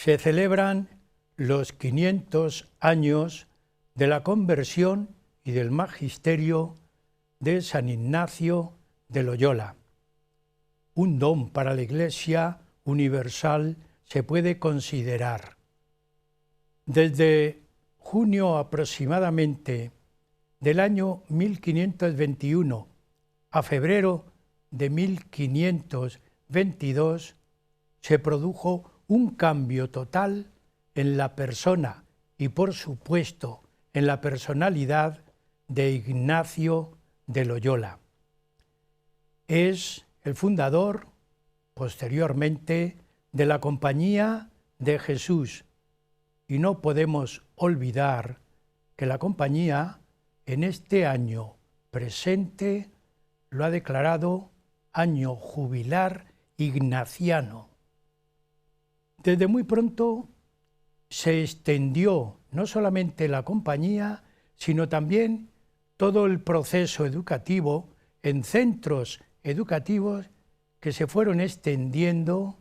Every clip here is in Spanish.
se celebran los 500 años de la conversión y del magisterio de San Ignacio de Loyola. Un don para la Iglesia universal se puede considerar. Desde junio aproximadamente del año 1521 a febrero de 1522 se produjo un cambio total en la persona y, por supuesto, en la personalidad de Ignacio de Loyola. Es el fundador, posteriormente, de la Compañía de Jesús, y no podemos olvidar que la Compañía en este año presente lo ha declarado año jubilar ignaciano. Desde muy pronto se extendió no solamente la Compañía, sino también todo el proceso educativo en centros educativos que se fueron extendiendo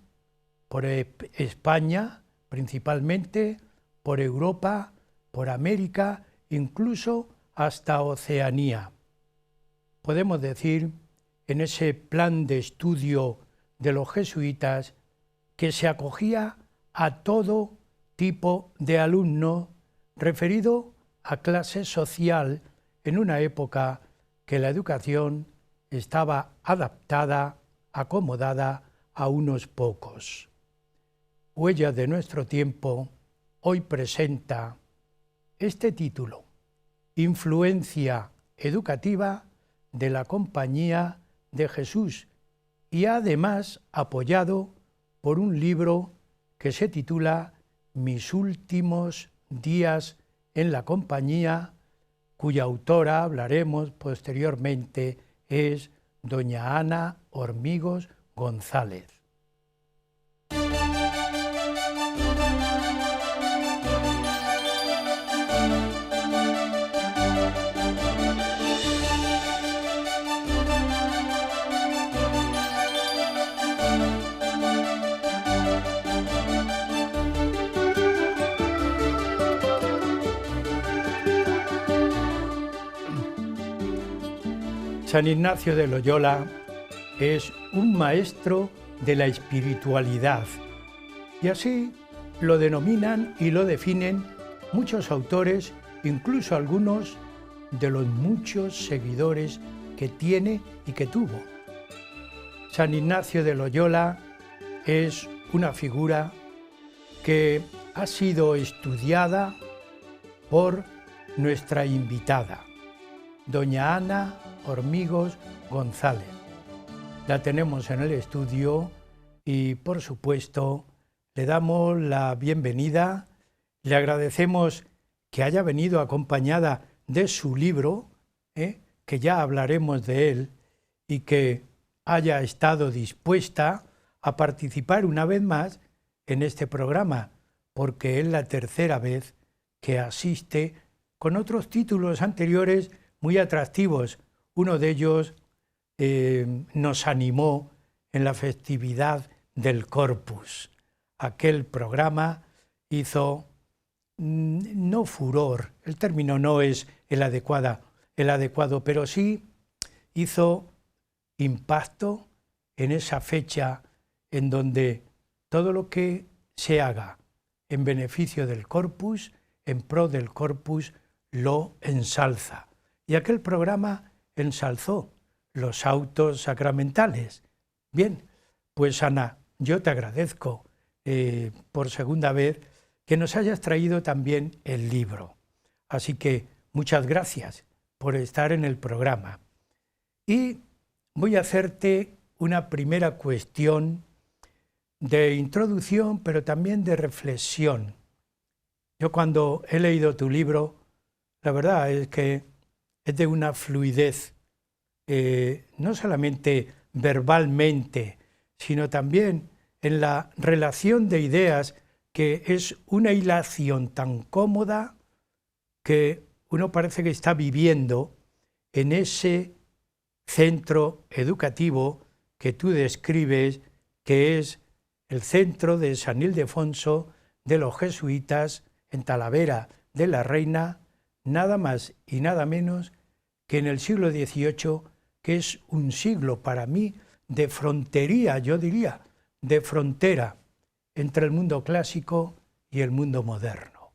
por España, principalmente, por Europa, por América, incluso hasta Oceanía. Podemos decir, en ese plan de estudio de los jesuitas, que se acogía a todo tipo de alumno referido a clase social en una época que la educación estaba adaptada, acomodada a unos pocos. Huellas de nuestro tiempo hoy presenta este título: Influencia educativa de la Compañía de Jesús, y además apoyado por un libro que se titula Mis últimos días en la Compañía, cuya autora, hablaremos posteriormente, es doña Ana Hormigos González. San Ignacio de Loyola es un maestro de la espiritualidad, y así lo denominan y lo definen muchos autores, incluso algunos de los muchos seguidores que tiene y que tuvo. San Ignacio de Loyola es una figura que ha sido estudiada por nuestra invitada, doña Ana Hormigos González. La tenemos en el estudio y, por supuesto, le damos la bienvenida. Le agradecemos que haya venido acompañada de su libro, que ya hablaremos de él, y que haya estado dispuesta a participar una vez más en este programa, porque es la tercera vez que asiste con otros títulos anteriores muy atractivos. Uno de ellos nos animó en la festividad del Corpus. Aquel programa hizo, no furor, el término no es el adecuado, pero sí hizo impacto en esa fecha en donde todo lo que se haga en beneficio del Corpus, en pro del Corpus, lo ensalza. Y aquel programa ensalzó los autos sacramentales. Bien, pues Ana, yo te agradezco por segunda vez que nos hayas traído también el libro. Así que muchas gracias por estar en el programa. Y voy a hacerte una primera cuestión de introducción, pero también de reflexión. Yo cuando he leído tu libro, la verdad es que es de una fluidez, no solamente verbalmente, sino también en la relación de ideas, que es una hilación tan cómoda que uno parece que está viviendo en ese centro educativo que tú describes, que es el centro de San Ildefonso de los jesuitas en Talavera de la Reina, nada más y nada menos que en el siglo XVIII, que es un siglo para mí de frontería, yo diría, de frontera entre el mundo clásico y el mundo moderno.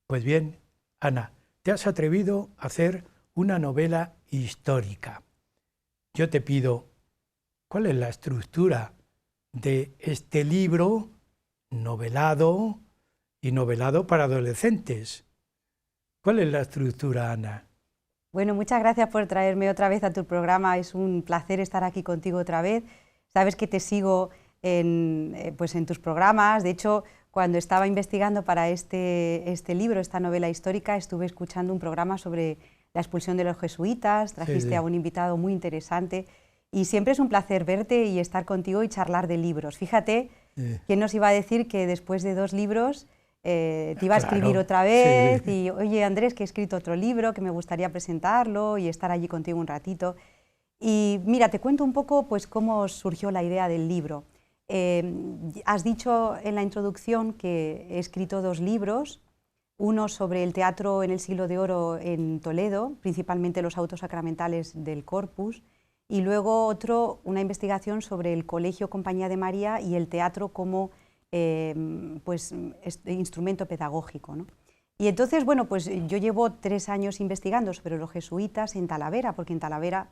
Pues bien, Ana, te has atrevido a hacer una novela histórica. Yo te pido, ¿cuál es la estructura de este libro novelado y novelado para adolescentes? ¿Cuál es la estructura, Ana? Bueno, muchas gracias por traerme otra vez a tu programa. Es un placer estar aquí contigo otra vez. Sabes que te sigo en tus programas. De hecho, cuando estaba investigando para este libro, esta novela histórica, estuve escuchando un programa sobre la expulsión de los jesuitas. Trajiste a un invitado muy interesante. Y siempre es un placer verte y estar contigo y charlar de libros. Fíjate, ¿quién nos iba a decir que después de 2 libros te iba a escribir otra vez? Sí. Y oye, Andrés, que he escrito otro libro, que me gustaría presentarlo y estar allí contigo un ratito. Y mira, te cuento un poco pues cómo surgió la idea del libro. Has dicho en la introducción que he escrito 2 libros, uno sobre el teatro en el Siglo de Oro en Toledo, principalmente los autos sacramentales del Corpus, y luego otro, una investigación sobre el Colegio Compañía de María y el teatro como instrumento pedagógico, ¿no? Y entonces, bueno, pues yo llevo 3 años investigando sobre los jesuitas en Talavera, porque en Talavera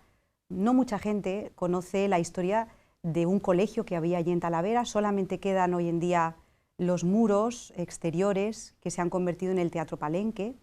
no mucha gente conoce la historia de un colegio que había allí en Talavera. Solamente quedan hoy en día los muros exteriores que se han convertido en el Teatro Palenque.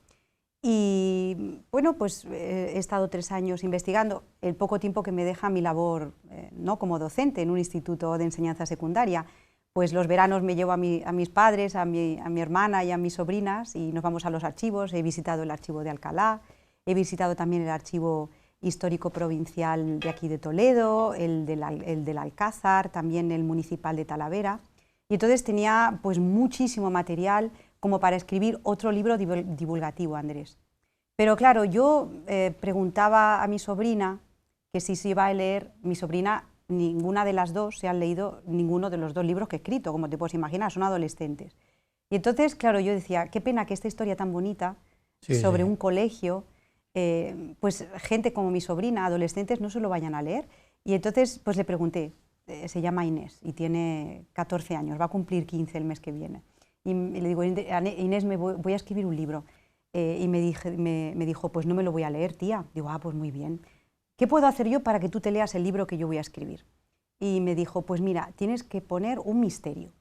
Y bueno, pues he estado 3 años investigando el poco tiempo que me deja mi labor no como docente en un instituto de enseñanza secundaria. Pues los veranos me llevo a mis padres, a mi hermana y a mis sobrinas y nos vamos a los archivos. He visitado el archivo de Alcalá, he visitado también el archivo histórico provincial de aquí de Toledo, el del Alcázar, también el municipal de Talavera. Y entonces tenía pues muchísimo material como para escribir otro libro divulgativo, Andrés. Pero claro, yo preguntaba a mi sobrina que si se iba a leer. Mi sobrina, ninguna de las 2 se han leído ninguno de los 2 libros que he escrito, como te puedes imaginar, son adolescentes. Y entonces, claro, yo decía, qué pena que esta historia tan bonita sobre un colegio, pues gente como mi sobrina, adolescentes, no se lo vayan a leer. Y entonces pues le pregunté, se llama Inés y tiene 14 años, va a cumplir 15 el mes que viene. Y le digo, Inés, voy a escribir un libro. Y me dijo, pues no me lo voy a leer, tía. Digo, pues muy bien. ¿Qué puedo hacer yo para que tú te leas el libro que yo voy a escribir? Y me dijo, pues mira, tienes que poner un misterio.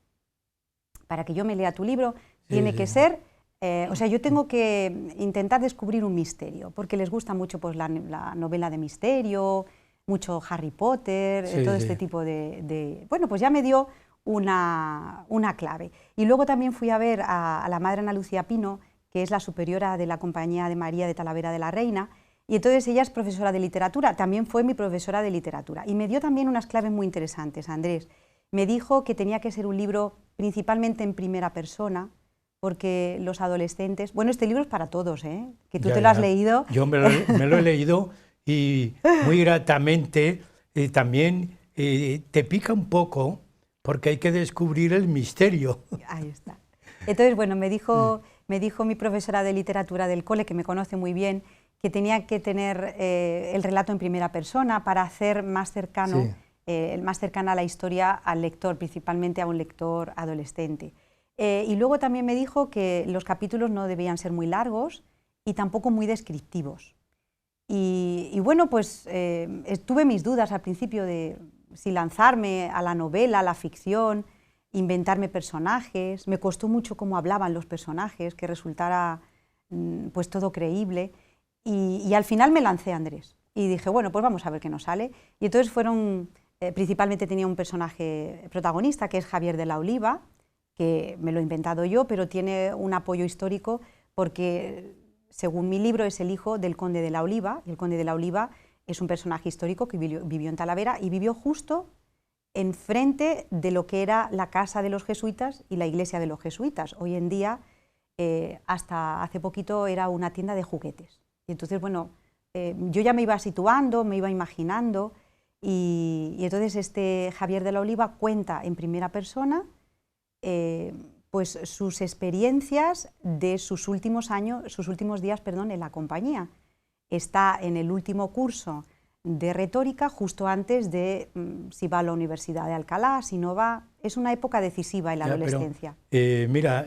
Para que yo me lea tu libro, tiene que ser, o sea, yo tengo que intentar descubrir un misterio, porque les gusta mucho pues, la novela de misterio, mucho Harry Potter, todo este tipo de... Bueno, pues ya me dio una clave. Y luego también fui a ver a la madre Ana Lucía Pino, que es la superiora de la Compañía de María de Talavera de la Reina, y entonces ella es profesora de literatura, también fue mi profesora de literatura, y me dio también unas claves muy interesantes, Andrés. Me dijo que tenía que ser un libro principalmente en primera persona, porque los adolescentes... Bueno, este libro es para todos, ¿eh? Que tú te lo has leído. Yo me lo he leído y muy gratamente también te pica un poco, porque hay que descubrir el misterio. Ahí está. Entonces, bueno, me dijo mi profesora de literatura del cole, que me conoce muy bien, que tenía que tener el relato en primera persona para hacer más cercano, más cercana la historia al lector, principalmente a un lector adolescente. Y luego también me dijo que los capítulos no debían ser muy largos y tampoco muy descriptivos. Y bueno, pues tuve mis dudas al principio de si lanzarme a la novela, a la ficción, inventarme personajes. Me costó mucho cómo hablaban los personajes, que resultara pues todo creíble. Y al final me lancé, Andrés, y dije, bueno, pues vamos a ver qué nos sale. Y entonces principalmente tenía un personaje protagonista, que es Javier de la Oliva, que me lo he inventado yo, pero tiene un apoyo histórico porque, según mi libro, es el hijo del conde de la Oliva, y el conde de la Oliva es un personaje histórico que vivió en Talavera y vivió justo enfrente de lo que era la casa de los jesuitas y la iglesia de los jesuitas. Hoy en día, hasta hace poquito, era una tienda de juguetes. Y entonces, bueno, yo ya me iba situando, me iba imaginando, y entonces este Javier de la Oliva cuenta en primera persona pues sus experiencias de sus últimos días, perdón, en la compañía. Está en el último curso de retórica, justo antes de si va a la Universidad de Alcalá, si no va. Es una época decisiva en la adolescencia. Mira,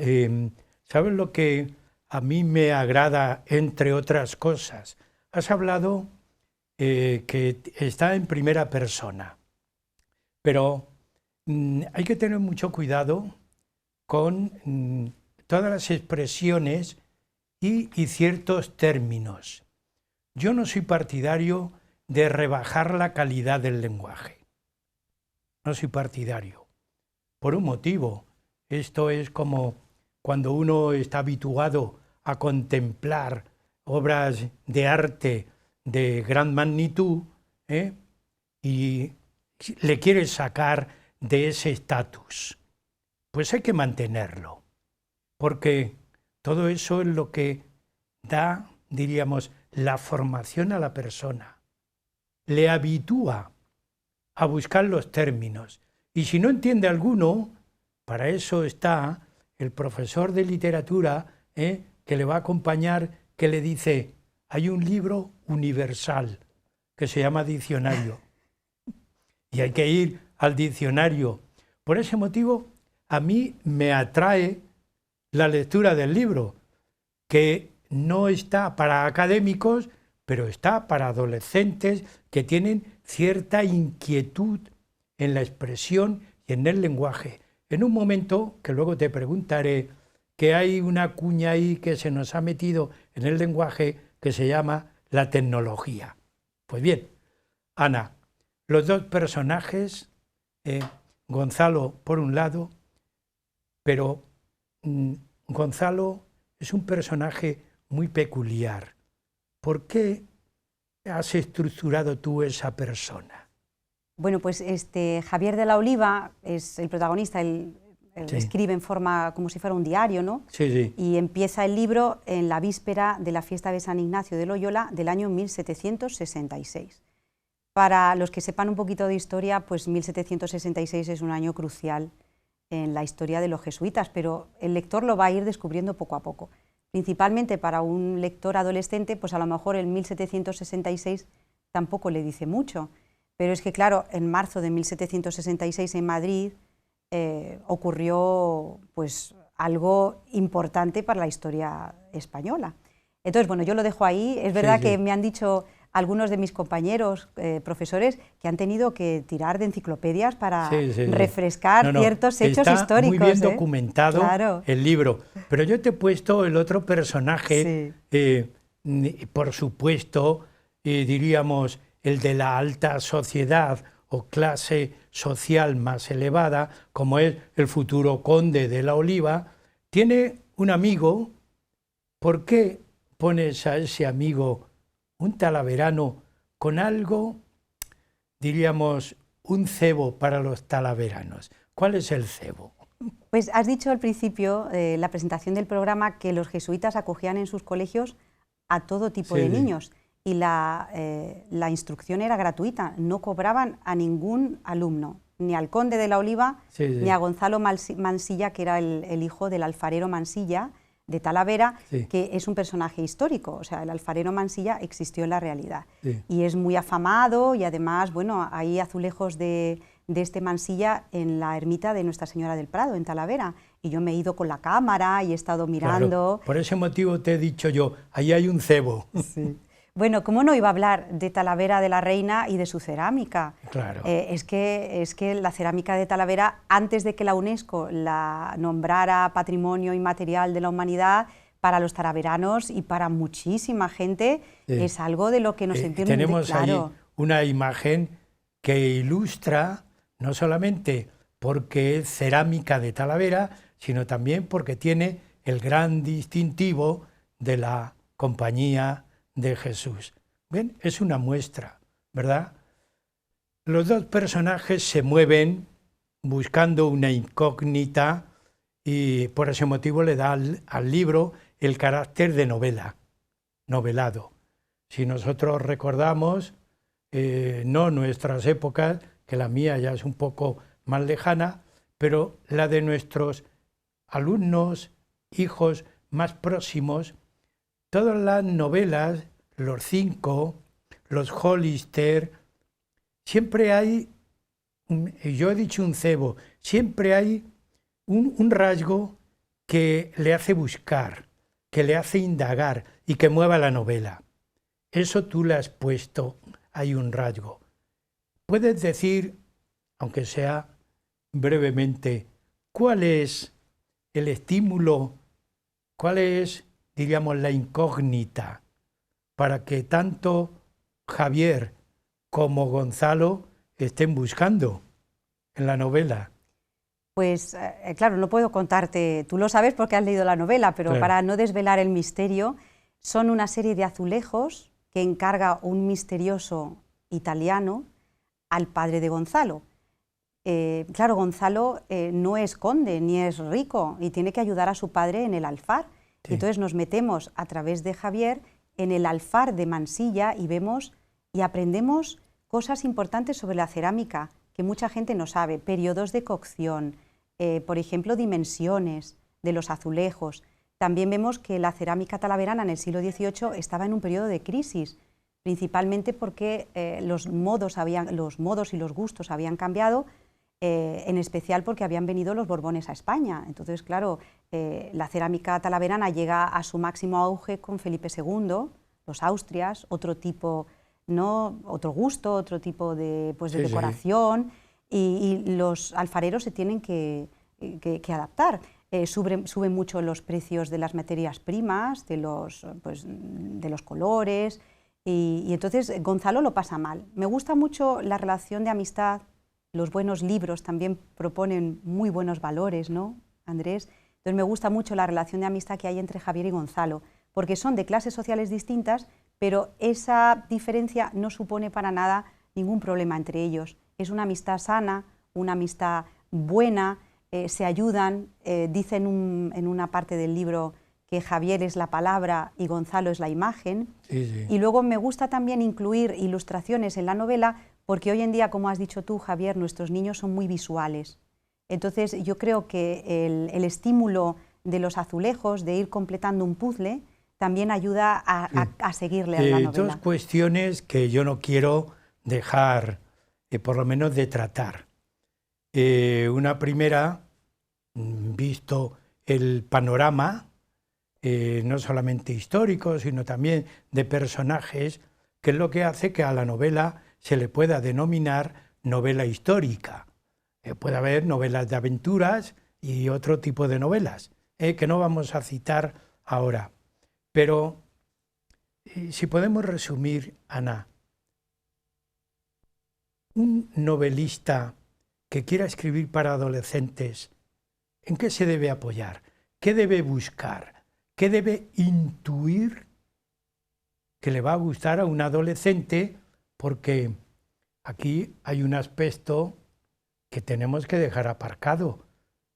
¿sabes lo que a mí me agrada, entre otras cosas? Has hablado que está en primera persona, pero hay que tener mucho cuidado con todas las expresiones y ciertos términos. Yo no soy partidario de rebajar la calidad del lenguaje. No soy partidario. Por un motivo. Esto es como cuando uno está habituado a contemplar obras de arte de gran magnitud, y le quiere sacar de ese estatus. Pues hay que mantenerlo, porque todo eso es lo que da, diríamos, la formación a la persona. Le habitúa a buscar los términos. Y si no entiende alguno, para eso está el profesor de literatura, que le va a acompañar, que le dice, hay un libro universal que se llama diccionario. Y hay que ir al diccionario. Por ese motivo, a mí me atrae la lectura del libro, que no está para académicos, pero está para adolescentes que tienen cierta inquietud en la expresión y en el lenguaje. En un momento, que luego te preguntaré, que hay una cuña ahí que se nos ha metido en el lenguaje que se llama la tecnología. Pues bien, Ana, los dos personajes, Gonzalo por un lado, pero Gonzalo es un personaje muy peculiar. ¿Por qué has estructurado tú esa persona? Bueno, pues Javier de la Oliva es el protagonista, él Sí. escribe en forma como si fuera un diario, ¿no? Sí, sí. Y empieza el libro en la víspera de la fiesta de San Ignacio de Loyola del año 1766. Para los que sepan un poquito de historia, pues 1766 es un año crucial en la historia de los jesuitas, pero el lector lo va a ir descubriendo poco a poco. Principalmente para un lector adolescente, pues a lo mejor el 1766 tampoco le dice mucho, pero es que claro, en marzo de 1766 en Madrid ocurrió pues algo importante para la historia española. Entonces, bueno, yo lo dejo ahí. Es verdad que me han dicho algunos de mis compañeros profesores que han tenido que tirar de enciclopedias para refrescar ciertos hechos históricos. Está muy bien documentado el libro, pero yo te he puesto el otro personaje, por supuesto, diríamos, el de la alta sociedad o clase social más elevada, como es el futuro conde de la Oliva. Tiene un amigo. ¿Por qué pones a ese amigo un talaverano con algo, diríamos, un cebo para los talaveranos? ¿Cuál es el cebo? Pues has dicho al principio, la presentación del programa, que los jesuitas acogían en sus colegios a todo tipo de niños y la instrucción era gratuita, no cobraban a ningún alumno, ni al conde de la Oliva, ni a Gonzalo Mansilla, que era el hijo del alfarero Mansilla de Talavera, que es un personaje histórico. O sea, el alfarero Mansilla existió en la realidad y es muy afamado, y además, bueno, hay azulejos de este Mansilla en la ermita de Nuestra Señora del Prado, en Talavera, y yo me he ido con la cámara y he estado mirando. Claro, por ese motivo te he dicho yo, ahí hay un cebo. Bueno, ¿cómo no iba a hablar de Talavera de la Reina y de su cerámica? Claro. Es que la cerámica de Talavera, antes de que la UNESCO la nombrara Patrimonio Inmaterial de la Humanidad, para los talaveranos y para muchísima gente es algo de lo que nos sentimos tenemos ahí una imagen que ilustra, no solamente porque es cerámica de Talavera, sino también porque tiene el gran distintivo de la Compañía de Jesús. ¿Ven? Es una muestra, ¿verdad? Los dos personajes se mueven buscando una incógnita y por ese motivo le da al libro el carácter de novela, novelado. Si nosotros recordamos, no nuestras épocas, que la mía ya es un poco más lejana, pero la de nuestros alumnos, hijos más próximos, todas las novelas, los 5, los Hollister, siempre hay, yo he dicho un cebo, siempre hay un rasgo que le hace buscar, que le hace indagar y que mueva la novela. Eso tú le has puesto, hay un rasgo. Puedes decir, aunque sea brevemente, ¿cuál es el estímulo, cuál es, diríamos, la incógnita para que tanto Javier como Gonzalo estén buscando en la novela? Pues claro, no puedo contarte, tú lo sabes porque has leído la novela, pero Claro. para no desvelar el misterio, son una serie de azulejos que encarga un misterioso italiano al padre de Gonzalo. Claro, Gonzalo no es conde ni es rico y tiene que ayudar a su padre en el alfar. Sí. Entonces nos metemos a través de Javier en el alfar de Mansilla y vemos y aprendemos cosas importantes sobre la cerámica que mucha gente no sabe, periodos de cocción, por ejemplo, dimensiones de los azulejos. También vemos que la cerámica talaverana en el siglo XVIII estaba en un periodo de crisis, principalmente porque los modos y los gustos habían cambiado, en especial porque habían venido los Borbones a España. Entonces, claro, la cerámica talaverana llega a su máximo auge con Felipe II, los Austrias, otro tipo, ¿no? Otro gusto, otro tipo de, pues, de decoración, y los alfareros se tienen que adaptar. Suben mucho los precios de las materias primas, de los colores, y entonces Gonzalo lo pasa mal. Me gusta mucho la relación de amistad. Los buenos libros también proponen muy buenos valores, ¿no, Andrés? Entonces me gusta mucho la relación de amistad que hay entre Javier y Gonzalo, porque son de clases sociales distintas, pero esa diferencia no supone para nada ningún problema entre ellos. Es una amistad sana, una amistad buena, se ayudan, dicen en una parte del libro que Javier es la palabra y Gonzalo es la imagen. Sí. Y luego me gusta también incluir ilustraciones en la novela, porque hoy en día, como has dicho tú, Javier, nuestros niños son muy visuales. Entonces yo creo que el estímulo de los azulejos, de ir completando un puzzle, también ayuda a seguirle a la novela. Dos cuestiones que yo no quiero dejar, por lo menos de tratar. Una primera, visto el panorama, no solamente histórico, sino también de personajes, que es lo que hace que a la novela se le pueda denominar novela histórica. Puede haber novelas de aventuras y otro tipo de novelas, que no vamos a citar ahora. Pero si podemos resumir, Ana, un novelista que quiera escribir para adolescentes, ¿en qué se debe apoyar? ¿Qué debe buscar? ¿Qué debe intuir que le va a gustar a un adolescente? Porque aquí hay un aspecto que tenemos que dejar aparcado,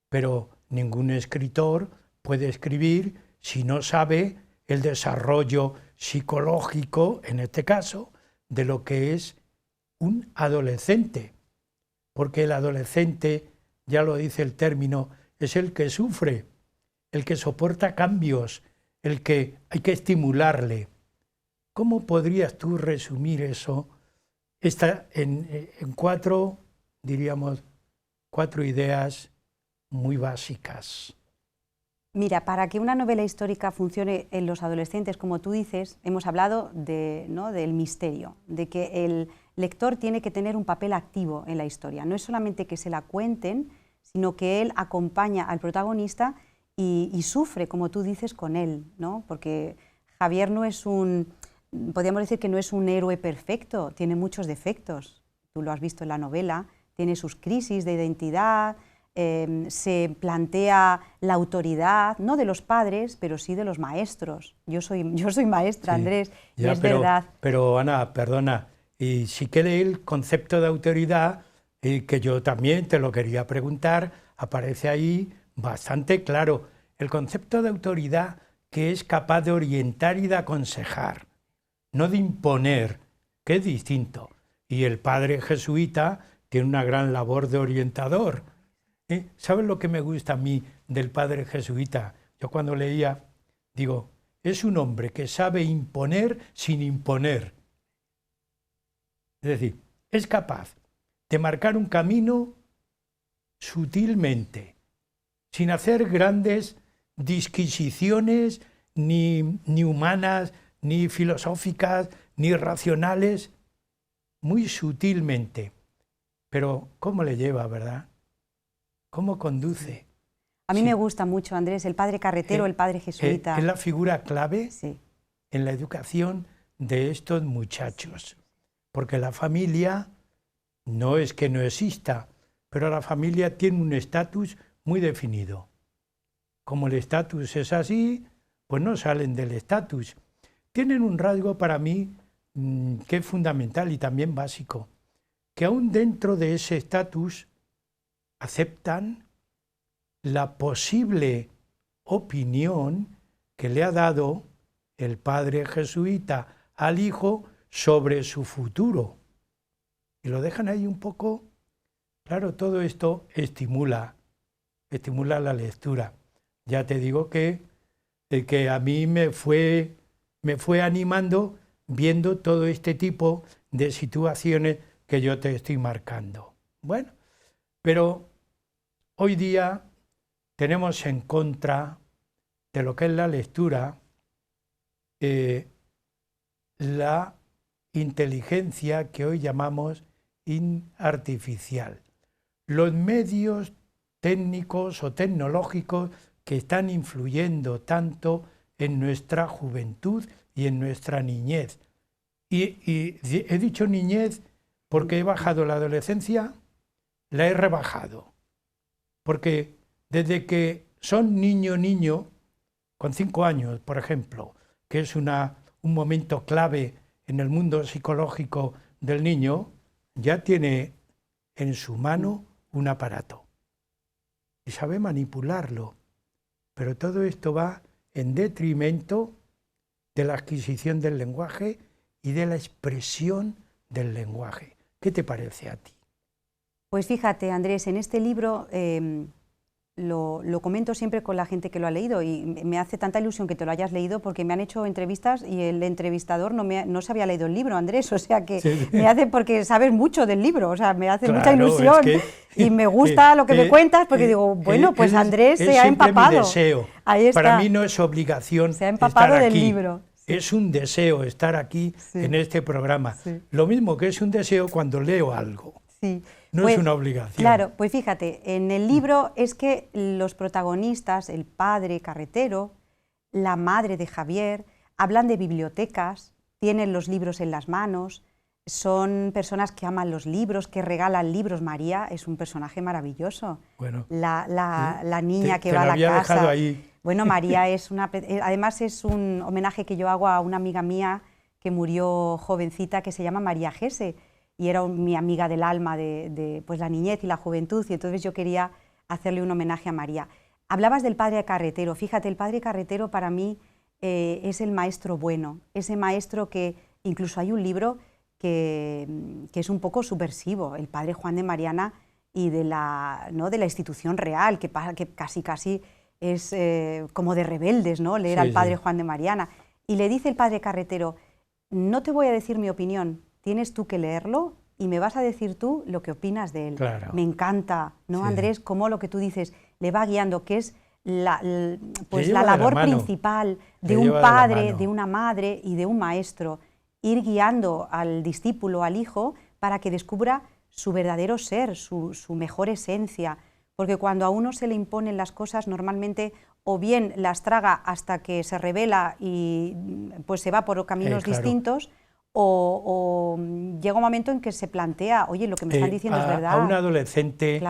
pero ningún escritor puede escribir si no sabe el desarrollo psicológico, en este caso, de lo que es un adolescente. Porque el adolescente, ya lo dice el término, es el que sufre, el que soporta cambios, el que hay que estimularle. ¿Cómo podrías tú resumir eso? Está en cuatro, diríamos, cuatro ideas muy básicas. Mira, para que una novela histórica funcione en los adolescentes, como tú dices, hemos hablado del misterio, de que el lector tiene que tener un papel activo en la historia. No es solamente que se la cuenten, sino que él acompaña al protagonista y sufre, como tú dices, con él, ¿no? Porque Javier no es podríamos decir que no es un héroe perfecto, tiene muchos defectos. Tú lo has visto en la novela, tiene sus crisis de identidad. Se plantea la autoridad, no de los padres, pero sí de los maestros. Yo soy maestra, sí, Andrés, y es verdad. Pero Ana, perdona, y sí que el concepto de autoridad, que yo también te lo quería preguntar, aparece ahí bastante claro. El concepto de autoridad que es capaz de orientar y de aconsejar, no de imponer, que es distinto. Y el padre jesuita tiene una gran labor de orientador. ¿Sabes lo que me gusta a mí del padre jesuita. Yo cuando leía, digo, es un hombre que sabe imponer sin imponer. Es decir, es capaz de marcar un camino sutilmente, sin hacer grandes disquisiciones ni humanas, ni filosóficas, ni racionales, muy sutilmente. Pero ¿cómo le lleva, verdad? ¿Cómo conduce? A mí Sí. me gusta mucho, Andrés, el padre carretero, el padre jesuita. Es la figura clave Sí. en la educación de estos muchachos. Porque la familia no es que no exista, pero la familia tiene un estatus muy definido. Como el estatus es así, pues no salen del estatus. Tienen un rasgo para mí que es fundamental y también básico, que aún dentro de ese estatus aceptan la posible opinión que le ha dado el padre jesuita al hijo sobre su futuro. Y lo dejan ahí un poco. Claro, todo esto estimula la lectura. Ya te digo que a mí me fue animando viendo todo este tipo de situaciones que yo te estoy marcando. Bueno, pero hoy día tenemos en contra de lo que es la lectura la inteligencia que hoy llamamos artificial. Los medios técnicos o tecnológicos que están influyendo tanto en nuestra juventud y en nuestra niñez. Y he dicho niñez porque he bajado la adolescencia, la he rebajado. Porque desde que son niño, con 5 años, por ejemplo, que es un momento clave en el mundo psicológico del niño, ya tiene en su mano un aparato y sabe manipularlo. Pero todo esto va en detrimento de la adquisición del lenguaje y de la expresión del lenguaje. ¿Qué te parece a ti? Pues fíjate, Andrés, en este libro lo comento siempre con la gente que lo ha leído y me hace tanta ilusión que te lo hayas leído porque me han hecho entrevistas y el entrevistador no se había leído el libro, Andrés, o sea que sí. Me hace, porque sabes mucho del libro, o sea, me hace mucha ilusión y me gusta lo que me cuentas porque digo, bueno, pues Andrés se ha empapado. Mi deseo. Ahí está. Para mí no es obligación se ha empapado estar del aquí. Libro. Sí. Es un deseo estar aquí en este programa. Sí. Lo mismo que es un deseo cuando leo algo. Sí. No es una obligación. Claro, pues fíjate, en el libro es que los protagonistas, el padre carretero, la madre de Javier, hablan de bibliotecas, tienen los libros en las manos, son personas que aman los libros, que regalan libros. María es un personaje maravilloso. Bueno, la niña que va a la casa. Ahí. Bueno, María es además es un homenaje que yo hago a una amiga mía que murió jovencita, que se llama María Gese, y era mi amiga del alma de pues la niñez y la juventud, y entonces yo quería hacerle un homenaje a María. Hablabas del padre carretero. Fíjate, el padre carretero para mí es el maestro bueno, ese maestro que incluso hay un libro que es un poco subversivo, el padre Juan de Mariana, y de la institución real, que casi es como de rebeldes, ¿no? Leer al padre Juan de Mariana. Y le dice el padre carretero, no te voy a decir mi opinión, tienes tú que leerlo y me vas a decir tú lo que opinas de él. Claro. Me encanta, ¿no, Andrés? Cómo lo que tú dices le va guiando, que es la labor principal de un padre, de una madre y de un maestro, ir guiando al discípulo, al hijo, para que descubra su verdadero ser, su mejor esencia. Porque cuando a uno se le imponen las cosas, normalmente o bien las traga hasta que se revela y pues se va por caminos distintos, o llega un momento en que se plantea, oye, lo que me están diciendo es verdad. A un adolescente,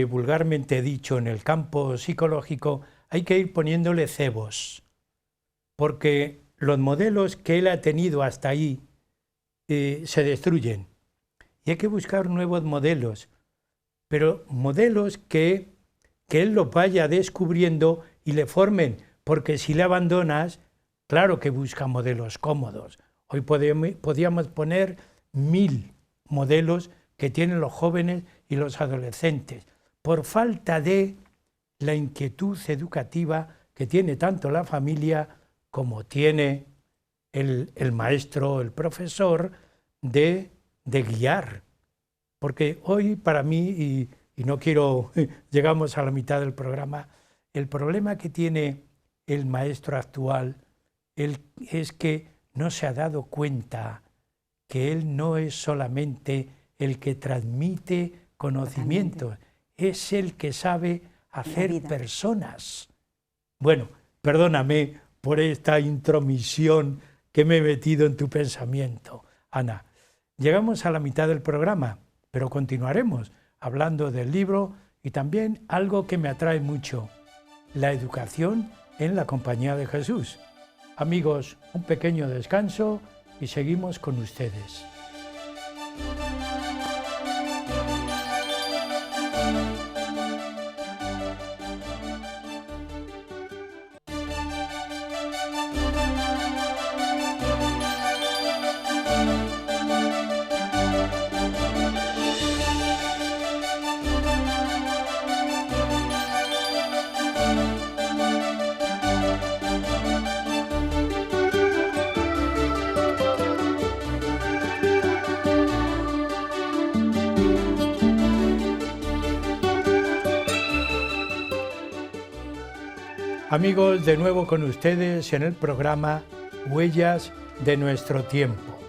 vulgarmente dicho en el campo psicológico, hay que ir poniéndole cebos, porque los modelos que él ha tenido hasta ahí se destruyen. Y hay que buscar nuevos modelos, pero modelos que él los vaya descubriendo y le formen, porque si le abandonas, claro que busca modelos cómodos. Hoy podríamos poner 1000 modelos que tienen los jóvenes y los adolescentes, por falta de la inquietud educativa que tiene tanto la familia como tiene el maestro, el profesor, de guiar. Porque hoy para mí, y no quiero, llegamos a la mitad del programa, el problema que tiene el maestro actual es que no se ha dado cuenta que él no es solamente el que transmite conocimientos, es el que sabe hacer personas. Bueno, perdóname por esta intromisión que me he metido en tu pensamiento, Ana. Llegamos a la mitad del programa, pero continuaremos hablando del libro y también algo que me atrae mucho, la educación en la compañía de Jesús. Amigos, un pequeño descanso y seguimos con ustedes. Amigos, de nuevo con ustedes en el programa Huellas de nuestro tiempo.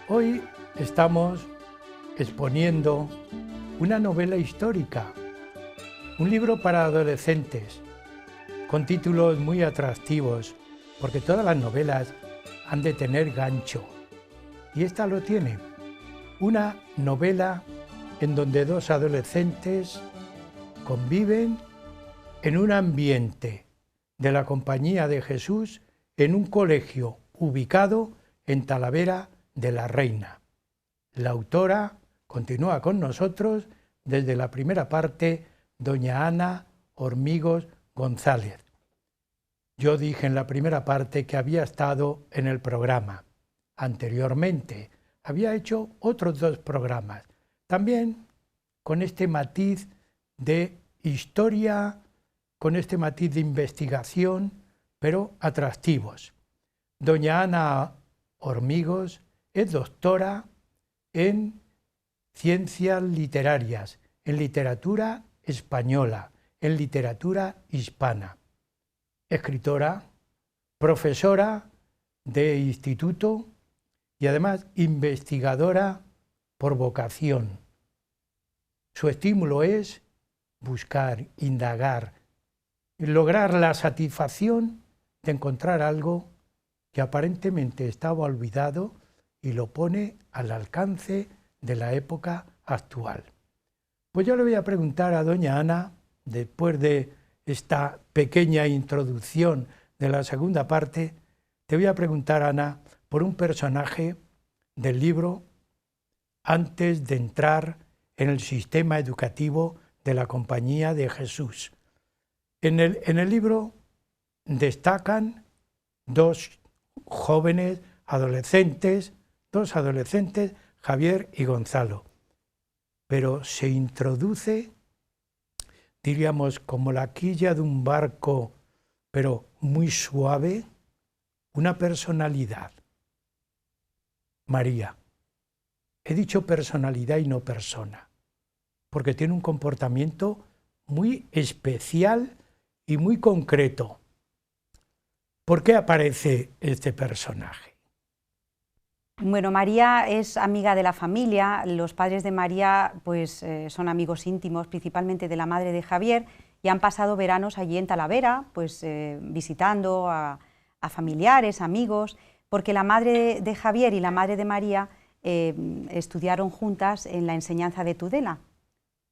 Hoy estamos exponiendo una novela histórica, un libro para adolescentes, con títulos muy atractivos, porque todas las novelas han de tener gancho. Y esta lo tiene, una novela en donde dos adolescentes conviven en un ambiente de la Compañía de Jesús en un colegio ubicado en Talavera de la Reina. La autora continúa con nosotros desde la primera parte, doña Ana Hormigos González. Yo dije en la primera parte que había estado en el programa. Anteriormente había hecho otros 2 programas, también con este matiz de historia, con este matiz de investigación, pero atractivos. Doña Ana Hormigos es doctora en ciencias literarias, en literatura española, en literatura hispana. Escritora, profesora de instituto y además investigadora por vocación. Su estímulo es buscar, indagar, lograr la satisfacción de encontrar algo que aparentemente estaba olvidado y lo pone al alcance de la época actual. Pues yo le voy a preguntar a doña Ana, después de esta pequeña introducción de la segunda parte, te voy a preguntar, Ana, por un personaje del libro antes de entrar en el sistema educativo de la Compañía de Jesús. En el libro destacan 2 jóvenes adolescentes, 2 adolescentes, Javier y Gonzalo. Pero se introduce, diríamos, como la quilla de un barco, pero muy suave, una personalidad. María. He dicho personalidad y no persona, porque tiene un comportamiento muy especial y muy concreto. ¿Por qué aparece este personaje? Bueno, María es amiga de la familia. Los padres de María pues, son amigos íntimos, principalmente de la madre de Javier, y han pasado veranos allí en Talavera, pues, visitando a familiares, amigos, porque la madre de Javier y la madre de María estudiaron juntas en la enseñanza de Tudela,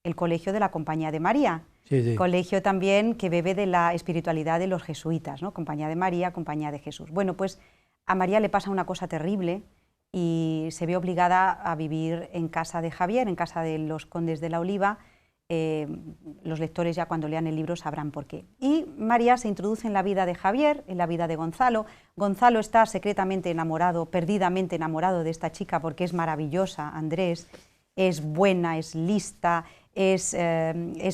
el colegio de la Compañía de María. Sí. Colegio también que bebe de la espiritualidad de los jesuitas, ¿no? Compañía de María, Compañía de Jesús. Bueno, pues a María le pasa una cosa terrible y se ve obligada a vivir en casa de Javier, en casa de los condes de la Oliva. Los lectores ya cuando lean el libro sabrán por qué. Y María se introduce en la vida de Javier, en la vida de Gonzalo. Gonzalo está secretamente enamorado, perdidamente enamorado de esta chica porque es maravillosa, Andrés, es buena, es lista, es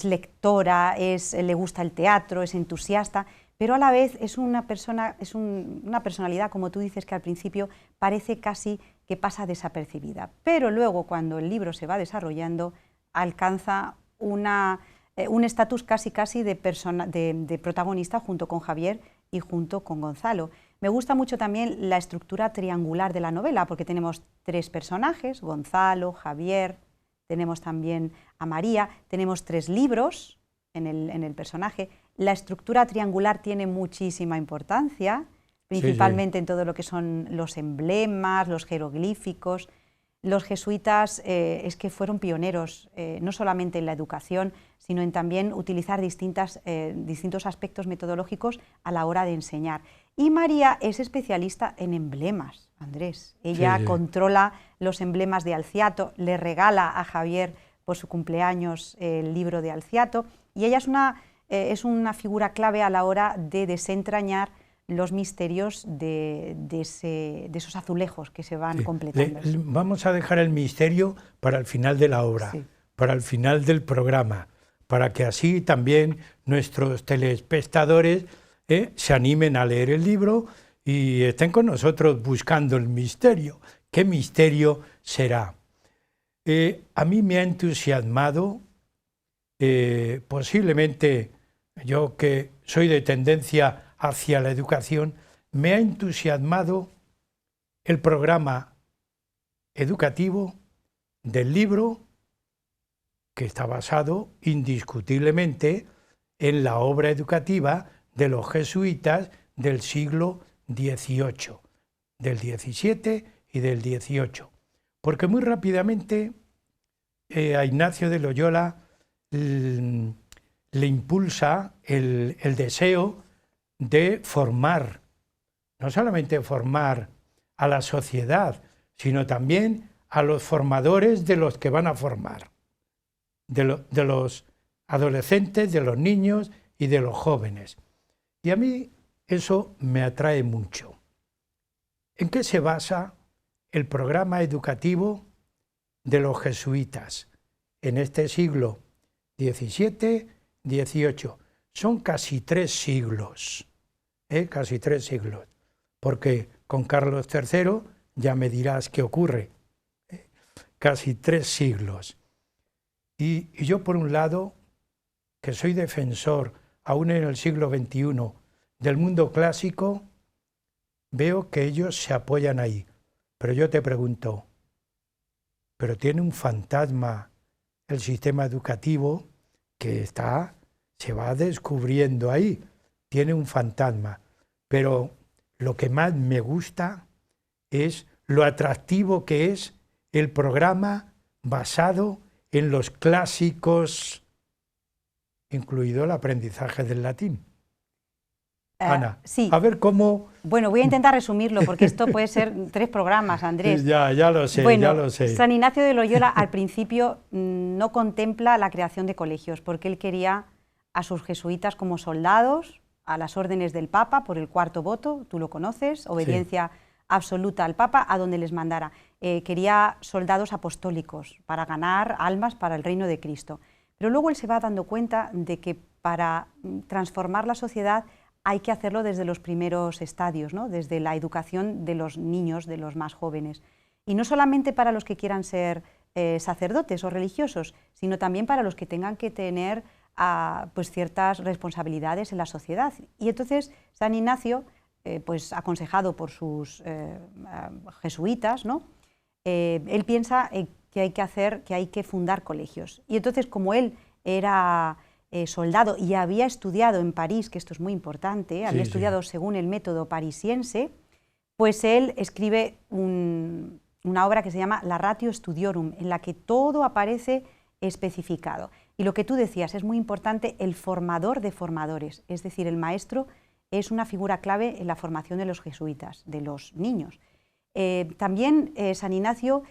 lectora, le gusta el teatro, es entusiasta, pero a la vez es una personalidad, como tú dices, que al principio parece casi que pasa desapercibida, pero luego cuando el libro se va desarrollando alcanza un estatus casi de protagonista junto con Javier y junto con Gonzalo. Me gusta mucho también la estructura triangular de la novela, porque tenemos 3 personajes, Gonzalo, Javier, tenemos también a María, tenemos 3 libros en el personaje. La estructura triangular tiene muchísima importancia, principalmente en todo lo que son los emblemas, los jeroglíficos. Los jesuitas es que fueron pioneros, no solamente en la educación, sino en también utilizar distintos aspectos metodológicos a la hora de enseñar. Y María es especialista en emblemas, Andrés. Ella controla los emblemas de Alciato, le regala a Javier por su cumpleaños el libro de Alciato, y ella es una figura clave a la hora de desentrañar los misterios de esos azulejos que se van completando. Vamos a dejar el misterio para el final de la obra, para el final del programa, para que así también nuestros telespectadores se animen a leer el libro y estén con nosotros buscando el misterio. ¿Qué misterio será? A mí me ha entusiasmado, posiblemente yo que soy de tendencia hacia la educación, me ha entusiasmado el programa educativo del libro, que está basado indiscutiblemente en la obra educativa de los jesuitas del siglo XVIII, del XVII y del XVIII. Porque muy rápidamente a Ignacio de Loyola le impulsa el deseo de formar, no solamente formar a la sociedad, sino también a los formadores de los que van a formar, de los adolescentes, de los niños y de los jóvenes. Y a mí eso me atrae mucho. ¿En qué se basa el programa educativo de los jesuitas en este siglo XVII, XVIII? Son casi 3 siglos, casi 3 siglos, porque con Carlos III ya me dirás qué ocurre, casi 3 siglos. Y yo, por un lado, que soy defensor, aún en el siglo XXI, del mundo clásico, veo que ellos se apoyan ahí. Pero yo te pregunto, ¿pero tiene un fantasma el sistema educativo que se va descubriendo ahí? Tiene un fantasma. Pero lo que más me gusta es lo atractivo que es el programa basado en los clásicos, incluido el aprendizaje del latín. Ana, sí. A ver cómo... Bueno, voy a intentar resumirlo, porque esto puede ser 3 programas, Andrés. Ya lo sé, bueno, ya lo sé. San Ignacio de Loyola al principio no contempla la creación de colegios, porque él quería a sus jesuitas como soldados, a las órdenes del Papa, por el 4º voto, tú lo conoces, obediencia absoluta al Papa, a donde les mandara. Quería soldados apostólicos para ganar almas para el reino de Cristo. Pero luego él se va dando cuenta de que para transformar la sociedad hay que hacerlo desde los primeros estadios, ¿no? Desde la educación de los niños, de los más jóvenes. Y no solamente para los que quieran ser sacerdotes o religiosos, sino también para los que tengan que tener pues ciertas responsabilidades en la sociedad. Y entonces San Ignacio, pues aconsejado por sus jesuitas, ¿no? Él piensa que hay que fundar colegios. Y entonces, como él era soldado y había estudiado en París, que esto es muy importante, había estudiado según el método parisiense, pues él escribe una obra que se llama La Ratio Studiorum, en la que todo aparece especificado. Y lo que tú decías, es muy importante el formador de formadores, es decir, el maestro es una figura clave en la formación de los jesuitas, de los niños. También San Ignacio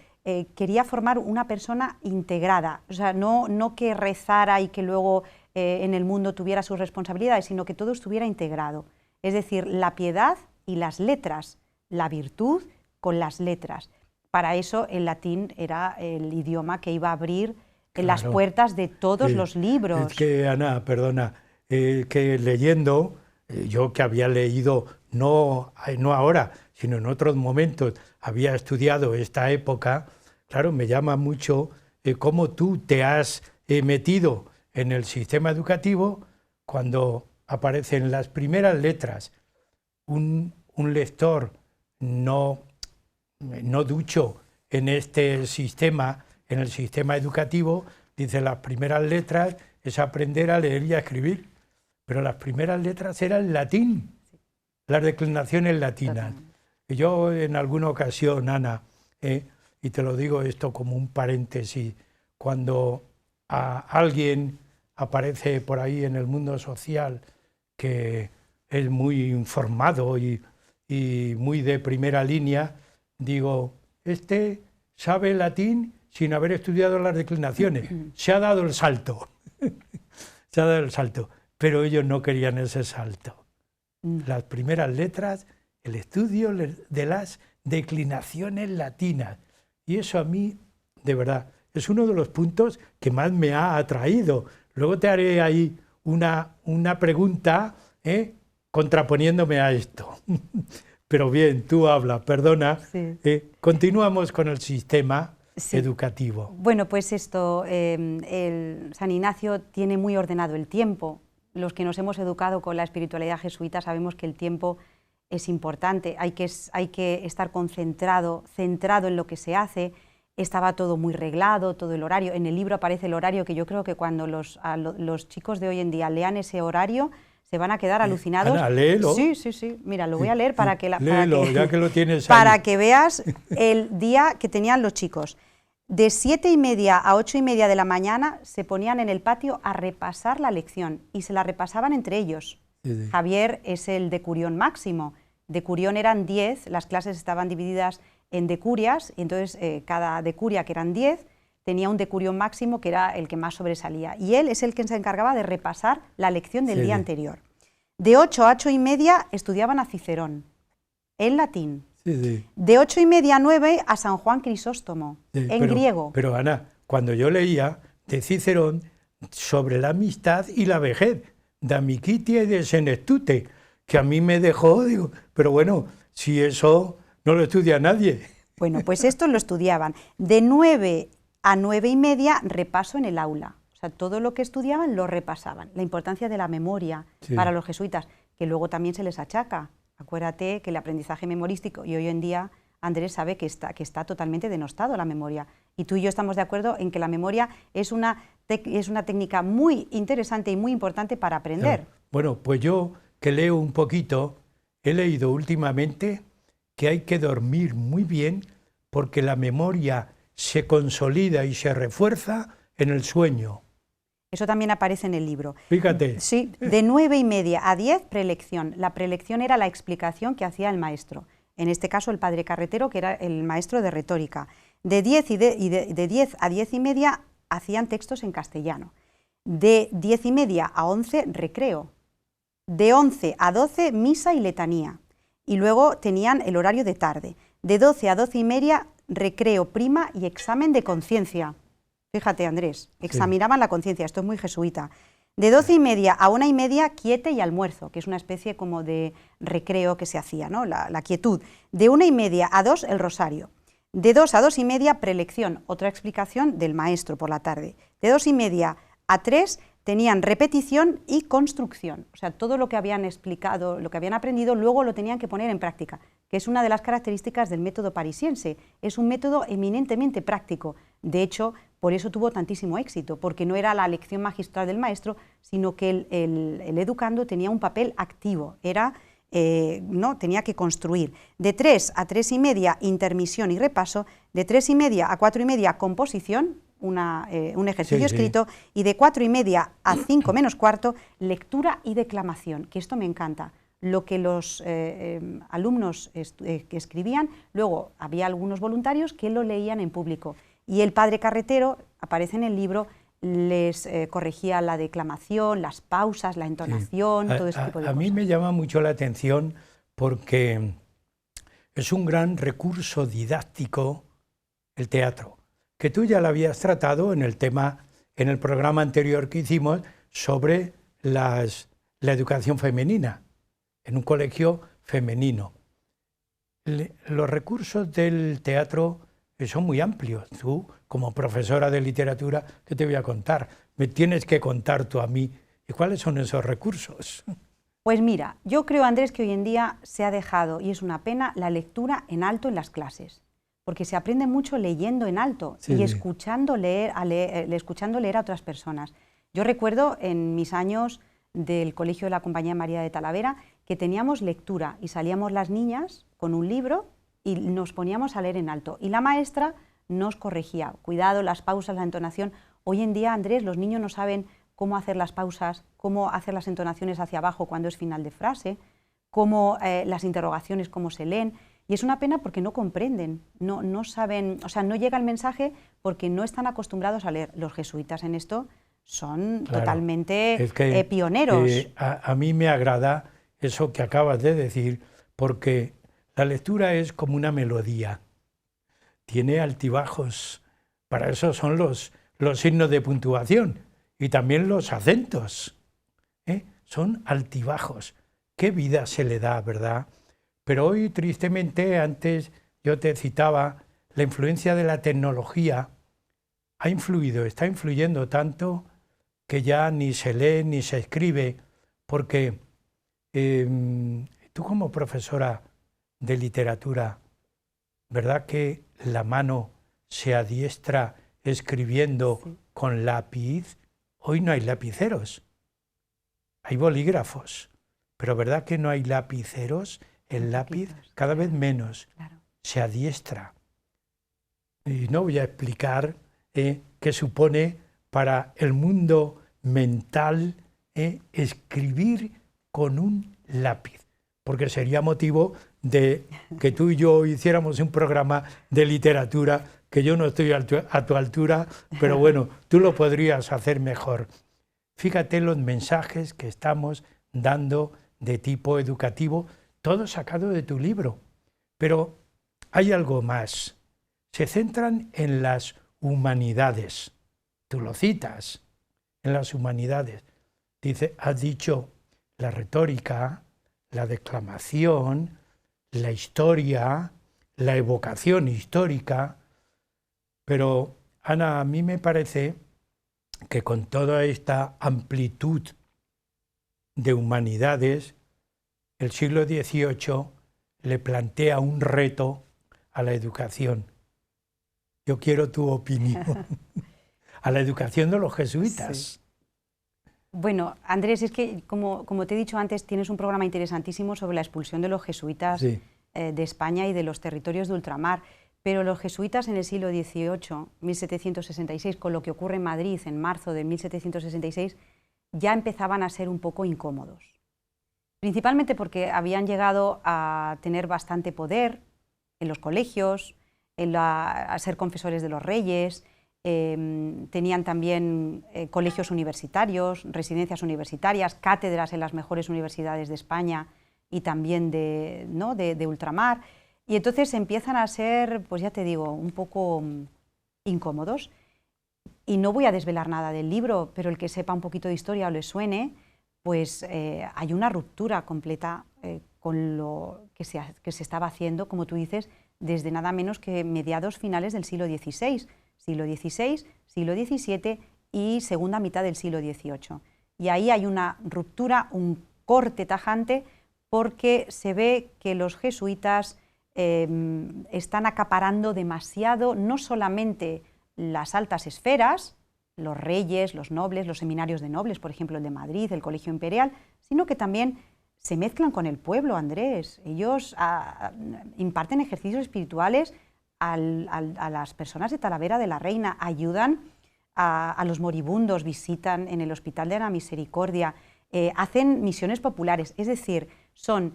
quería formar una persona integrada, o sea, no que rezara y que luego en el mundo tuviera sus responsabilidades, sino que todo estuviera integrado. Es decir, la piedad y las letras, la virtud con las letras, para eso el latín era el idioma que iba a abrir Claro. las puertas de todos los libros. Es que, Ana, perdona, que leyendo, yo que había leído, no ahora, sino en otros momentos, había estudiado esta época, claro, me llama mucho cómo tú te has metido en el sistema educativo cuando aparecen las primeras letras. Un lector no ducho en este sistema, en el sistema educativo, dice las primeras letras es aprender a leer y a escribir, pero las primeras letras eran latín, las declinaciones latinas. Yo en alguna ocasión, Ana, y te lo digo esto como un paréntesis, cuando a alguien aparece por ahí en el mundo social que es muy informado y muy de primera línea, digo, este sabe latín sin haber estudiado las declinaciones, se ha dado el salto, se ha dado el salto, pero ellos no querían ese salto. Las primeras letras, el estudio de las declinaciones latinas, y eso a mí, de verdad, es uno de los puntos que más me ha atraído. Luego te haré ahí una pregunta, contraponiéndome a esto. Pero bien, tú habla, perdona. Sí. Continuamos con el sistema educativo. Bueno, pues esto, el San Ignacio tiene muy ordenado el tiempo. Los que nos hemos educado con la espiritualidad jesuita sabemos que el tiempo es importante, hay que estar centrado en lo que se hace. Estaba todo muy reglado, todo el horario. En el libro aparece el horario, que yo creo que cuando los chicos de hoy en día lean ese horario se van a quedar alucinados. Ana, léelo. Sí. Mira, lo voy a leer para que ya que lo tienes para ahí. que veas el día que tenían los chicos. De 7:30 a 8:30 de la mañana se ponían en el patio a repasar la lección y se la repasaban entre ellos. Sí. Javier es el decurión máximo. Decurión eran 10, las clases estaban divididas en decurias, y entonces cada decuria, que eran 10, tenía un decurión máximo que era el que más sobresalía. Y él es el que se encargaba de repasar la lección del día anterior. De 8 a 8:30 estudiaban a Cicerón, en latín. De 8:30 a 9 a San Juan Crisóstomo, en griego. Pero Ana, cuando yo leía de Cicerón sobre la amistad y la vejez, de Amicitia y de Senectute, que a mí me dejó, digo, pero bueno, si eso no lo estudia nadie. Bueno, pues esto lo estudiaban. De 9 a 9:30, repaso en el aula. O sea, todo lo que estudiaban lo repasaban. La importancia de la memoria para los jesuitas, que luego también se les achaca. Acuérdate que el aprendizaje memorístico, y hoy en día Andrés sabe que está totalmente denostado la memoria. Y tú y yo estamos de acuerdo en que la memoria es una técnica muy interesante y muy importante para aprender. Claro. Bueno, pues yo que leo un poquito, he leído últimamente que hay que dormir muy bien porque la memoria se consolida y se refuerza en el sueño. Eso también aparece en el libro. Fíjate. Sí, de 9:30 a 10, prelección. La prelección era la explicación que hacía el maestro. En este caso, el padre Carretero, que era el maestro de retórica. De 10 a 10:30 hacían textos en castellano. De 10:30 a 11, recreo. De 11 a 12, misa y letanía. Y luego tenían el horario de tarde. De 12 a 12:30, recreo, prima y examen de conciencia. Fíjate, Andrés, examinaban la conciencia, esto es muy jesuita. De 12:30 a 1:30, quiete y almuerzo, que es una especie como de recreo que se hacía, ¿no? La quietud. De 1:30 a 2, el rosario. De 2 a 2:30, prelección, otra explicación del maestro por la tarde. De 2:30 a 3, tenían repetición y construcción. O sea, todo lo que habían explicado, lo que habían aprendido, luego lo tenían que poner en práctica, que es una de las características del método parisiense. Es un método eminentemente práctico. De hecho, por eso tuvo tantísimo éxito, porque no era la lección magistral del maestro, sino que el educando tenía un papel activo, tenía que construir. De 3 a 3:30, intermisión y repaso. De 3:30 a 4:30, composición, un ejercicio escrito, y de 4:30 a 5 menos cuarto, lectura y declamación, que esto me encanta. Lo que los alumnos que escribían, luego había algunos voluntarios que lo leían en público. Y el padre Carretero, aparece en el libro, les corregía la declamación, las pausas, la entonación, todo ese tipo de cosas. A mí me llama mucho la atención porque es un gran recurso didáctico el teatro, que tú ya lo habías tratado en el programa anterior que hicimos sobre la educación femenina, en un colegio femenino. Los recursos del teatro son muy amplios. Tú, como profesora de literatura, ¿qué te voy a contar? Me tienes que contar tú a mí. ¿Y cuáles son esos recursos? Pues mira, yo creo, Andrés, que hoy en día se ha dejado, y es una pena, la lectura en alto en las clases, porque se aprende mucho leyendo en alto y escuchando leer a otras personas. Yo recuerdo en mis años del Colegio de la Compañía María de Talavera que teníamos lectura y salíamos las niñas con un libro y nos poníamos a leer en alto. Y la maestra nos corregía, cuidado, las pausas, la entonación. Hoy en día, Andrés, los niños no saben cómo hacer las pausas, cómo hacer las entonaciones hacia abajo cuando es final de frase, cómo las interrogaciones, cómo se leen. Y es una pena porque no comprenden, no saben, o sea, no llega el mensaje porque no están acostumbrados a leer. Los jesuitas en esto son totalmente pioneros. A mí me agrada eso que acabas de decir, porque la lectura es como una melodía, tiene altibajos, para eso son los signos de puntuación y también los acentos, son altibajos. Qué vida se le da, ¿verdad? Pero hoy, tristemente, antes yo te citaba, la influencia de la tecnología ha influido, está influyendo tanto que ya ni se lee ni se escribe, porque tú como profesora de literatura, ¿verdad que la mano se adiestra escribiendo con lápiz? Hoy no hay lapiceros, hay bolígrafos, pero ¿verdad que no hay lapiceros? El lápiz cada vez menos, se adiestra. Y no voy a explicar qué supone para el mundo mental escribir con un lápiz, porque sería motivo de que tú y yo hiciéramos un programa de literatura, que yo no estoy a tu altura, pero bueno, tú lo podrías hacer mejor. Fíjate los mensajes que estamos dando de tipo educativo, todo sacado de tu libro. Pero hay algo más. Se centran en las humanidades. Tú lo citas, en las humanidades. Has dicho la retórica, la declamación, la historia, la evocación histórica. Pero, Ana, a mí me parece que con toda esta amplitud de humanidades, el siglo XVIII le plantea un reto a la educación. Yo quiero tu opinión. A la educación de los jesuitas. Sí. Bueno, Andrés, es que, como te he dicho antes, tienes un programa interesantísimo sobre la expulsión de los jesuitas de España y de los territorios de ultramar. Pero los jesuitas en el siglo XVIII, 1766, con lo que ocurre en Madrid en marzo de 1766, ya empezaban a ser un poco incómodos. Principalmente porque habían llegado a tener bastante poder en los colegios, a ser confesores de los reyes, tenían también colegios universitarios, residencias universitarias, cátedras en las mejores universidades de España y también de ultramar. Y entonces empiezan a ser, pues ya te digo, un poco incómodos. Y no voy a desvelar nada del libro, pero el que sepa un poquito de historia o le suene, pues hay una ruptura completa con lo que se estaba haciendo, como tú dices, desde nada menos que mediados finales del siglo XVI, siglo XVII y segunda mitad del siglo XVIII. Y ahí hay una ruptura, un corte tajante, porque se ve que los jesuitas están acaparando demasiado, no solamente las altas esferas, los reyes, los nobles, los seminarios de nobles, por ejemplo el de Madrid, el Colegio Imperial, sino que también se mezclan con el pueblo, Andrés. Ellos imparten ejercicios espirituales a las personas de Talavera de la Reina, ayudan a los moribundos, visitan en el Hospital de la Misericordia, hacen misiones populares, es decir, son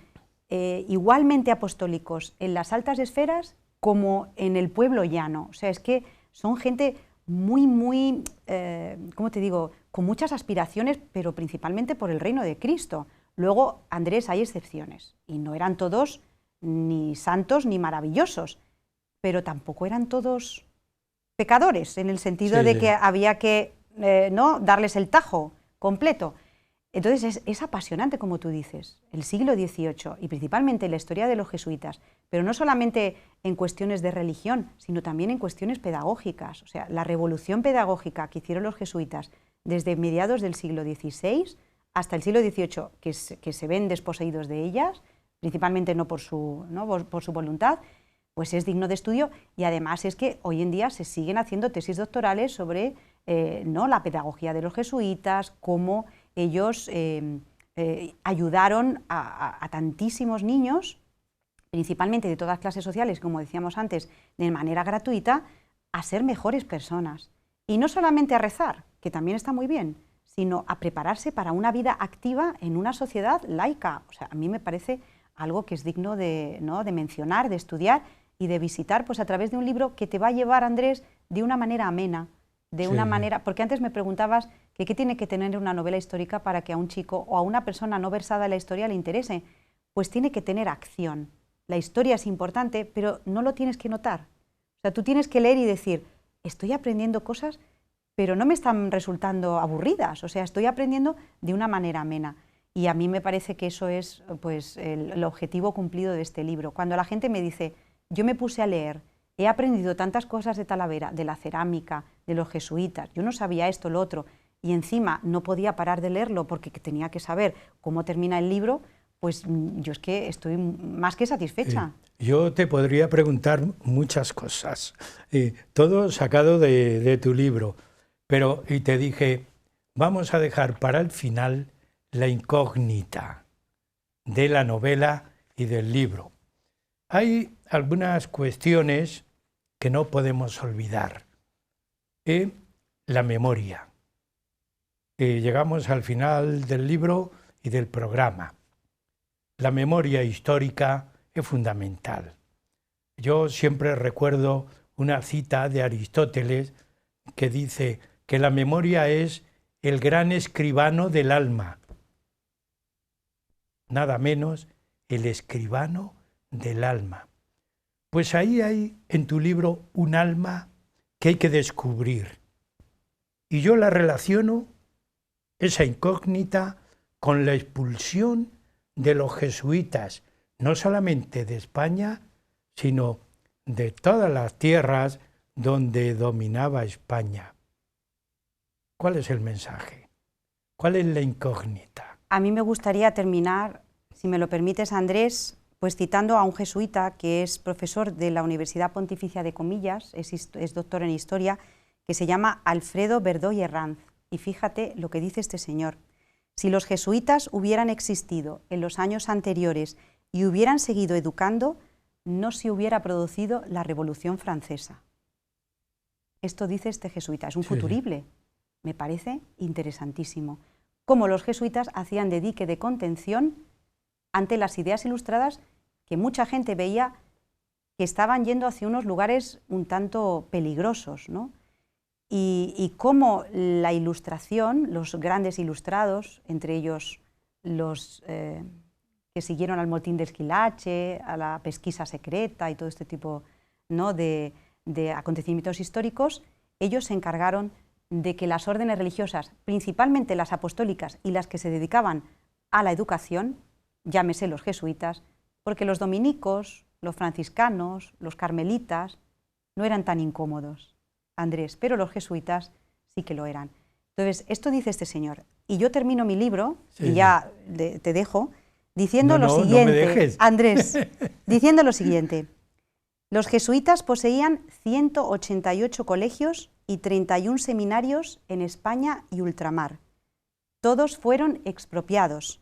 igualmente apostólicos en las altas esferas como en el pueblo llano. O sea, es que son gente muy, ¿cómo te digo?, con muchas aspiraciones, pero principalmente por el reino de Cristo. Luego, Andrés, hay excepciones, y no eran todos ni santos ni maravillosos, pero tampoco eran todos pecadores, en el sentido de que había que ¿no? darles el tajo completo. Entonces es apasionante, como tú dices, el siglo XVIII y principalmente la historia de los jesuitas, pero no solamente en cuestiones de religión, sino también en cuestiones pedagógicas. O sea, la revolución pedagógica que hicieron los jesuitas desde mediados del siglo XVI hasta el siglo XVIII, que se ven desposeídos de ellas, principalmente no por su voluntad, pues es digno de estudio, y además es que hoy en día se siguen haciendo tesis doctorales sobre la pedagogía de los jesuitas, cómo ellos ayudaron a tantísimos niños, principalmente de todas clases sociales, como decíamos antes, de manera gratuita, a ser mejores personas. Y no solamente a rezar, que también está muy bien, sino a prepararse para una vida activa en una sociedad laica. O sea, a mí me parece algo que es digno de mencionar, de estudiar y de visitar, pues a través de un libro que te va a llevar, Andrés, de una manera amena, de una manera, porque antes me preguntabas que qué tiene que tener una novela histórica para que a un chico o a una persona no versada en la historia le interese. Pues tiene que tener acción. La historia es importante, pero no lo tienes que notar. O sea, tú tienes que leer y decir, estoy aprendiendo cosas, pero no me están resultando aburridas. O sea, estoy aprendiendo de una manera amena. Y a mí me parece que eso es pues, el objetivo cumplido de este libro. Cuando la gente me dice, yo me puse a leer, he aprendido tantas cosas de Talavera, de la cerámica, de los jesuitas, yo no sabía esto, lo otro, y encima no podía parar de leerlo porque tenía que saber cómo termina el libro, pues yo es que estoy más que satisfecha. Yo te podría preguntar muchas cosas, todo sacado de tu libro, y te dije, vamos a dejar para el final la incógnita de la novela y del libro. Hay algunas cuestiones que no podemos olvidar. La memoria. Llegamos al final del libro y del programa. La memoria histórica es fundamental. Yo siempre recuerdo una cita de Aristóteles que dice que la memoria es el gran escribano del alma. Nada menos, el escribano del alma. Pues ahí hay en tu libro un alma que hay que descubrir. Y yo la relaciono, esa incógnita, con la expulsión de los jesuitas, no solamente de España, sino de todas las tierras donde dominaba España. ¿Cuál es el mensaje? ¿Cuál es la incógnita? A mí me gustaría terminar, si me lo permites, Andrés, pues citando a un jesuita que es profesor de la Universidad Pontificia de Comillas, es doctor en Historia, que se llama Alfredo Verdoy Herranz. Y fíjate lo que dice este señor. Si los jesuitas hubieran existido en los años anteriores y hubieran seguido educando, no se hubiera producido la Revolución Francesa. Esto dice este jesuita, es un futurible. Me parece interesantísimo. Cómo los jesuitas hacían de dique de contención ante las ideas ilustradas que mucha gente veía que estaban yendo hacia unos lugares un tanto peligrosos, ¿no? Y cómo la ilustración, los grandes ilustrados, entre ellos los que siguieron al motín de Esquilache, a la pesquisa secreta y todo este tipo, ¿no?, de acontecimientos históricos, ellos se encargaron de que las órdenes religiosas, principalmente las apostólicas y las que se dedicaban a la educación, llámese los jesuitas, porque los dominicos, los franciscanos, los carmelitas, no eran tan incómodos, Andrés, pero los jesuitas sí que lo eran. Entonces, esto dice este señor. Y yo termino mi libro, y ya te dejo, diciendo lo siguiente, no me dejes. Andrés, diciendo lo siguiente. Los jesuitas poseían 188 colegios y 31 seminarios en España y ultramar. Todos fueron expropiados.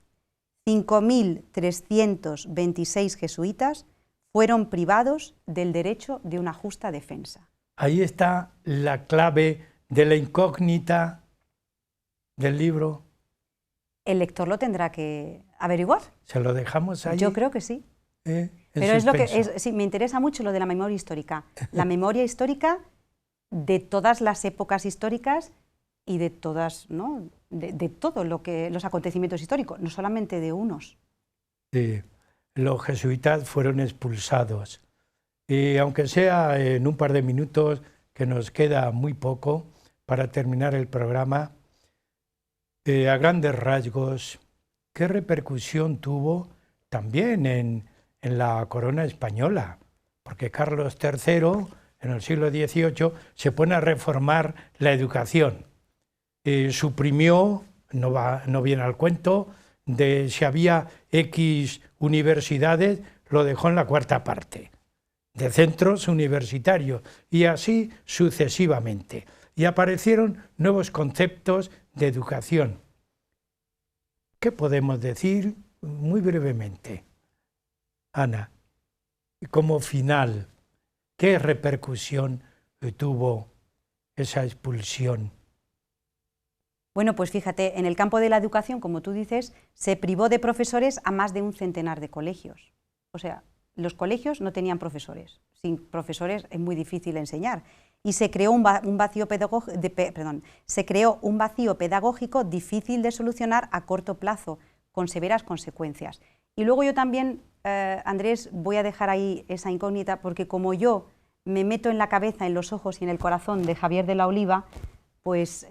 5.326 jesuitas fueron privados del derecho de una justa defensa. Ahí está la clave de la incógnita del libro. El lector lo tendrá que averiguar. ¿Se lo dejamos ahí? Yo creo que sí. Pero es lo que sí, me interesa mucho lo de la memoria histórica. La memoria histórica de todas las épocas históricas y de todas, ¿no?, de todo lo que los acontecimientos históricos, no solamente de unos. Sí, los jesuitas fueron expulsados. Y aunque sea en un par de minutos que nos queda muy poco para terminar el programa, a grandes rasgos, ¿qué repercusión tuvo también en la corona española? Porque Carlos III, en el siglo XVIII, se pone a reformar la educación. Suprimió, no viene al cuento, de si había X universidades, lo dejó en la cuarta parte, de centros universitarios, y así sucesivamente. Y aparecieron nuevos conceptos de educación. ¿Qué podemos decir muy brevemente, Ana? Como final, ¿qué repercusión tuvo esa expulsión? Bueno, pues fíjate, en el campo de la educación, como tú dices, se privó de profesores a más de un centenar de colegios. O sea, los colegios no tenían profesores. Sin profesores es muy difícil enseñar. Y se creó un vacío pedagógico difícil de solucionar a corto plazo, con severas consecuencias. Y luego yo también, Andrés, voy a dejar ahí esa incógnita, porque como yo me meto en la cabeza, en los ojos y en el corazón de Javier de la Oliva, pues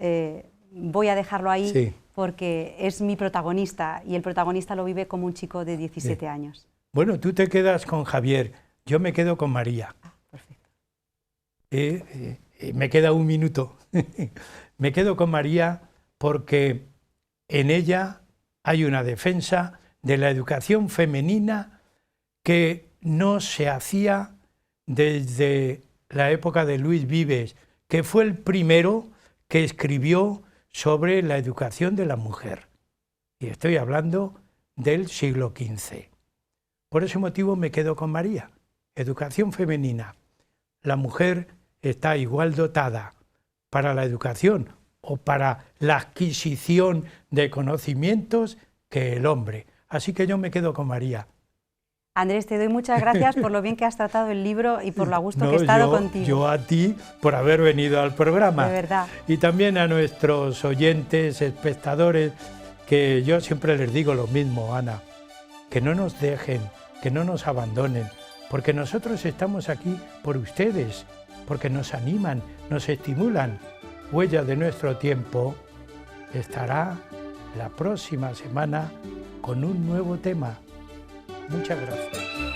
voy a dejarlo ahí, sí, porque es mi protagonista, y el protagonista lo vive como un chico de 17 años. Bueno, tú te quedas con Javier, yo me quedo con María. Ah, perfecto. Me queda un minuto. Me quedo con María porque en ella hay una defensa de la educación femenina que no se hacía desde la época de Luis Vives, que fue el primero que escribió sobre la educación de la mujer. Y estoy hablando del siglo XV. Por ese motivo me quedo con María. Educación femenina. La mujer está igual dotada para la educación o para la adquisición de conocimientos que el hombre. Así que yo me quedo con María. Andrés, te doy muchas gracias por lo bien que has tratado el libro y por lo a gusto que he estado contigo. Yo a ti por haber venido al programa. De verdad. Y también a nuestros oyentes, espectadores, que yo siempre les digo lo mismo, Ana, que no nos dejen, que no nos abandonen, porque nosotros estamos aquí por ustedes, porque nos animan, nos estimulan. Huella de nuestro tiempo estará la próxima semana con un nuevo tema. Muchas gracias.